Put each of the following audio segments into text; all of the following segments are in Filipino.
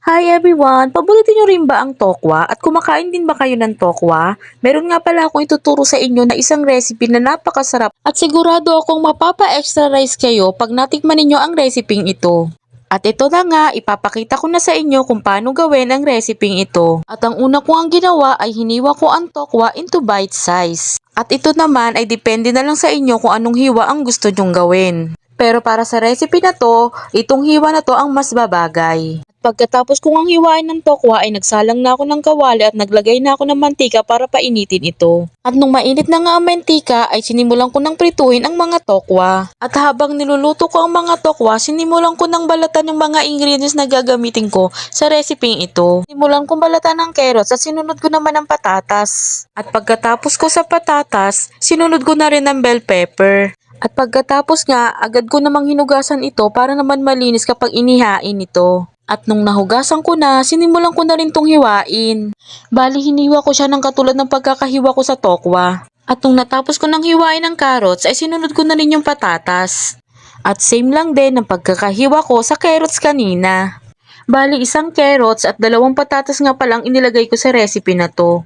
Hi everyone! Paborito nyo rin ba ang tokwa? At kumakain din ba kayo ng tokwa? Meron nga pala akong ituturo sa inyo na isang recipe na napakasarap at sigurado akong mapapa-extra rice kayo pag natikman ninyo ang reseping ito. At ito na nga, ipapakita ko na sa inyo kung paano gawin ang reseping ito. At ang una ko ang ginawa ay hiniwa ko ang tokwa into bite size. At ito naman ay depende na lang sa inyo kung anong hiwa ang gusto nyong gawin. Pero para sa recipe na to, itong hiwa na to ang mas babagay. Pagkatapos kong ang hiwain ng tokwa ay nagsalang na ako ng kawali at naglagay na ako ng mantika para painitin ito. At nung mainit na nga ang mantika ay sinimulan ko ng prituhin ang mga tokwa. At habang niluluto ko ang mga tokwa, sinimulan ko ng balatan yung mga ingredients na gagamitin ko sa reseping ito. Sinimulan kong balatan ng carrots at sinunod ko naman ang patatas. At pagkatapos ko sa patatas, sinunod ko na rin ng bell pepper. At pagkatapos nga, agad ko namang hinugasan ito para naman malinis kapag inihain ito. At nung nahugasan ko na, sinimulan ko na rin tong hiwain. Bali, hiniwa ko siya ng katulad ng pagkakahiwa ko sa tokwa. At nung natapos ko ng hiwain ng carrots, ay sinunod ko na rin yung patatas. At same lang din ang pagkakahiwa ko sa carrots kanina. Bali, isang carrots at 2 patatas nga palang inilagay ko sa recipe na to.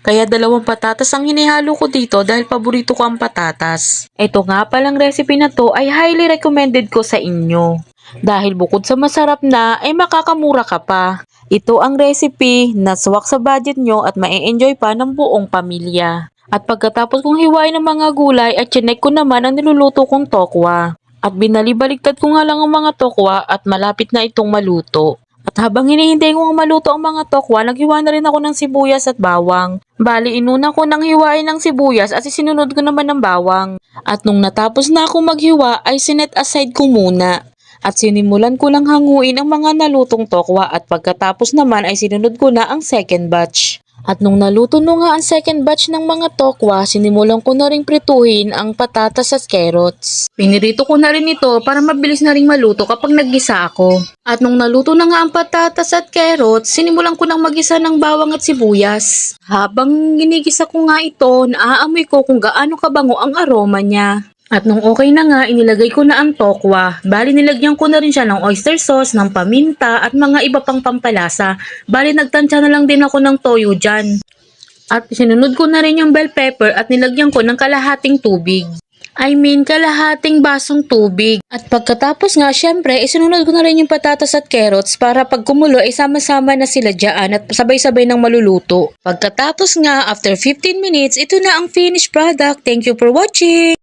Kaya 2 patatas ang hinihalo ko dito dahil paborito ko ang patatas. Ito nga palang recipe na to ay highly recommended ko sa inyo. Dahil bukod sa masarap na, ay makakamura ka pa. Ito ang recipe na swak sa budget nyo at ma-enjoy pa ng buong pamilya. At pagkatapos kong hiwain ng mga gulay at chinek ko naman ang niluluto kong tokwa. At binalibaligtad ko nga lang ang mga tokwa at malapit na itong maluto. At habang hinihintay ko maluto ang mga tokwa, naghiwa na rin ako ng sibuyas at bawang. Bali, inuna ko nang hiwain ng sibuyas at isinunod ko naman ng bawang. At nung natapos na ako maghiwa, ay sinet aside ko muna. At sinimulan ko lang hanguin ang mga nalutong tokwa at pagkatapos naman ay sinunod ko na ang second batch. At nung naluto na nga ang second batch ng mga tokwa, sinimulan ko na ring prituhin ang patatas at carrots. Pinirito ko na rin ito para mabilis na ring maluto kapag naggisa ako. At nung naluto na nga ang patatas at carrots, sinimulan ko nang magisa ng bawang at sibuyas. Habang ginigisa ko nga ito, naaamoy ko kung gaano kabango ang aroma niya. At nung okay na nga, inilagay ko na ang tokwa. Bali, nilagyan ko na rin siya ng oyster sauce, ng paminta, at mga iba pang pampalasa. Bali, nagtansya na lang din ako ng toyo dyan. At sinunod ko na rin yung bell pepper at nilagyan ko ng kalahating tubig. Kalahating basong tubig. At pagkatapos nga, syempre, isinunod ko na rin yung patatas at carrots para pag kumulo ay sama-sama na sila dyan at sabay-sabay ng maluluto. Pagkatapos nga, after 15 minutes, ito na ang finished product. Thank you for watching!